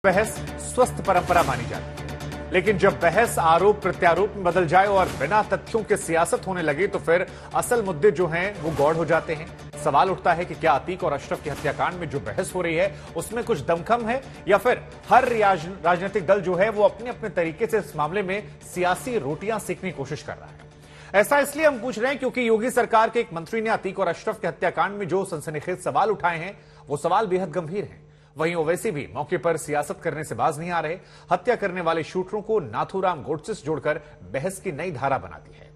बहस स्वस्थ परंपरा मानी जाती है, लेकिन जब बहस आरोप प्रत्यारोप में बदल जाए और बिना तथ्यों के सियासत होने लगे तो फिर असल मुद्दे जो हैं वो गौड़ हो जाते हैं। सवाल उठता है कि क्या अतीक और अशरफ की हत्याकांड में जो बहस हो रही है उसमें कुछ दमखम है या फिर हर राजनीतिक दल जो है वो अपने अपने तरीके से इस मामले में सियासी रोटियां सेकने की कोशिश कर रहा है। ऐसा इसलिए हम पूछ रहे हैं क्योंकि योगी सरकार के एक मंत्री ने अतीक और अशरफ के हत्याकांड में जो सनसनीखेज सवाल उठाए हैं वो सवाल बेहद गंभीर हैं। वहीं ओवैसी भी मौके पर सियासत करने से बाज नहीं आ रहे। हत्या करने वाले शूटरों को नाथूराम गोडसे से जोड़कर बहस की नई धारा बना दी है।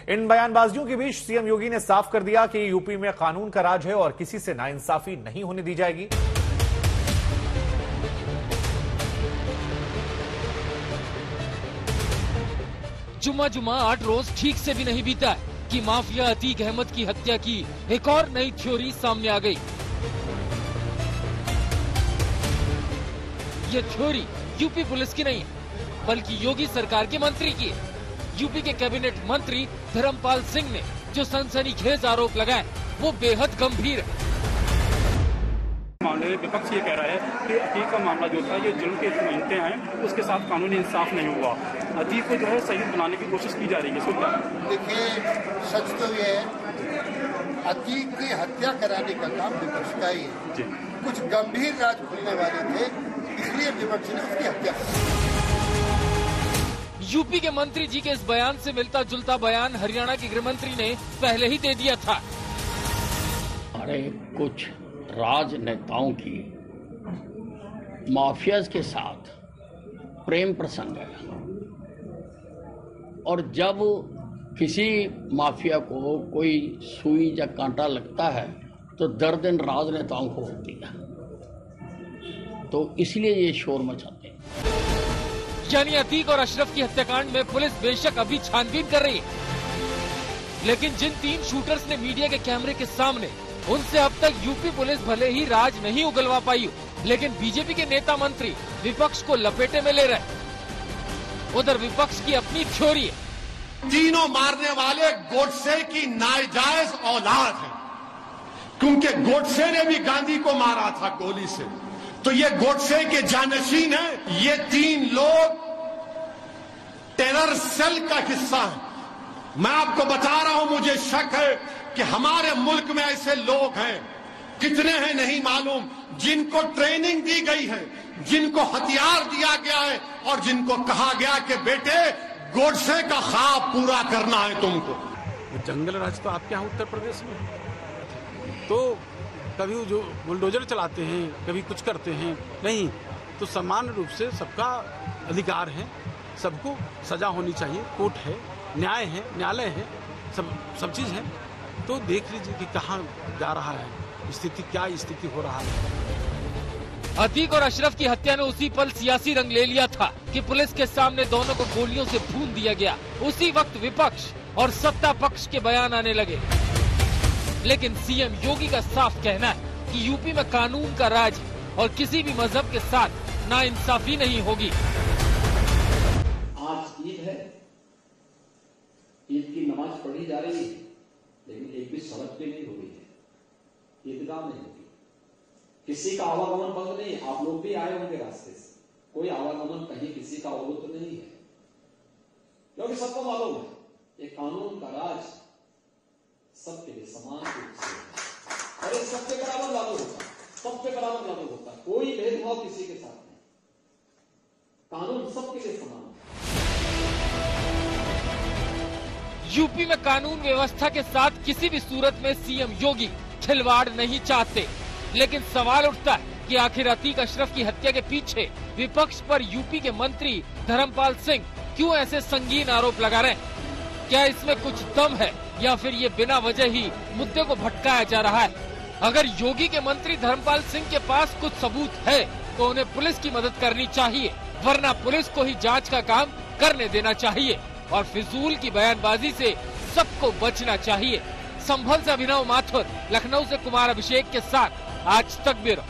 इन बयानबाजियों के बीच सीएम योगी ने साफ कर दिया कि यूपी में कानून का राज है और किसी से नाइंसाफी नहीं होने दी जाएगी। जुम्मा 8 रोज ठीक से भी नहीं बीता कि माफिया अतीक अहमद की हत्या की एक और नई थ्योरी सामने आ गई। ये थ्योरी यूपी पुलिस की नहीं है बल्कि योगी सरकार के मंत्री की है। यूपी के कैबिनेट मंत्री धर्मपाल सिंह ने जो सनसनीखेज आरोप लगाए वो बेहद गंभीर है। मामले में विपक्ष ये कह रहा है कि अतीक का मामला जो था ये जुल्म के मानते हैं, उसके साथ कानूनी इंसाफ नहीं हुआ। अतीक को जो है शहीद बनाने की कोशिश की जा रही है। इसको क्या देखिए, सच तो ये है अतीक की हत्या कराने का काम विपक्ष का ही है। कुछ गंभीर राज खुलने वाले थे इसलिए विपक्ष ने उसकी हत्या की। यूपी के मंत्री जी के इस बयान से मिलता जुलता बयान हरियाणा के गृह मंत्री ने पहले ही दे दिया था। हमारे कुछ राजनेताओं की माफियाज के साथ प्रेम प्रसंग है और जब किसी माफिया को कोई सुई या कांटा लगता है तो दर्द इन राजनेताओं को होती है, तो इसलिए ये शोर मचाते हैं। यानी अतीक और अशरफ की हत्याकांड में पुलिस बेशक अभी छानबीन कर रही है, लेकिन जिन 3 शूटर्स ने मीडिया के कैमरे के सामने उनसे अब तक यूपी पुलिस भले ही राज नहीं उगलवा पाई हो, लेकिन बीजेपी के नेता मंत्री विपक्ष को लपेटे में ले रहे। उधर विपक्ष की अपनी थ्योरी है। तीनों मारने वाले गोडसे की नाजायज औलाद है, क्योंकि गोडसे ने भी गांधी को मारा था गोली से, तो ये गोडसे के जानशीन है। ये 3 लोग टेरर सेल का हिस्सा है। मैं आपको बता रहा हूं, मुझे शक है कि हमारे मुल्क में ऐसे लोग हैं, कितने हैं नहीं मालूम, जिनको ट्रेनिंग दी गई है, जिनको हथियार दिया गया है और जिनको कहा गया कि बेटे गोडसे का ख्वाब पूरा करना है तुमको। जंगल राज तो आपके यहाँ उत्तर प्रदेश में, तो कभी जो बुलडोजर चलाते हैं, कभी कुछ करते हैं, नहीं तो समान रूप से सबका अधिकार है, सबको सजा होनी चाहिए, कोर्ट है, न्याय है, न्यायालय है, सब चीज है। तो देख लीजिए कि कहाँ जा रहा है स्थिति, क्या स्थिति हो रहा है। अतीक और अशरफ की हत्या ने उसी पल सियासी रंग ले लिया था कि पुलिस के सामने दोनों को गोलियों से भून दिया गया। उसी वक्त विपक्ष और सत्ता पक्ष के बयान आने लगे, लेकिन सीएम योगी का साफ कहना है कि यूपी में कानून का राज और किसी भी मजहब के साथ नाइंसाफी नहीं होगी। आज ईद है, ईद की नमाज पढ़ी जा रही है, लेकिन एक भी सड़क पे नहीं हो रही है, ईदगाह में होगी। किसी का आवागमन बंद नहीं, आप लोग भी आए होंगे रास्ते से, कोई आवागमन कहीं किसी का अवरुद्ध नहीं है, क्योंकि सबको मालूम है ये कानून का राज सबके लिए समान रूप से है और ये सबके बराबर लागू होता है, सबके बराबर लागू होता है, कोई भेदभाव किसी के साथ नहीं, कानून सबके लिए समान है। यूपी में कानून व्यवस्था के साथ किसी भी सूरत में सीएम योगी खिलवाड़ नहीं चाहते, लेकिन सवाल उठता है कि आखिर अतीक अशरफ की हत्या के पीछे विपक्ष पर यूपी के मंत्री धर्मपाल सिंह क्यों ऐसे संगीन आरोप लगा रहे हैं? क्या इसमें कुछ दम है या फिर ये बिना वजह ही मुद्दे को भटकाया जा रहा है? अगर योगी के मंत्री धर्मपाल सिंह के पास कुछ सबूत है तो उन्हें पुलिस की मदद करनी चाहिए, वरना पुलिस को ही जांच का काम करने देना चाहिए और फिजूल की बयानबाजी से सबको बचना चाहिए। संभल से अभिनव माथुर, लखनऊ से कुमार अभिषेक के साथ आज तक ब्यूरो।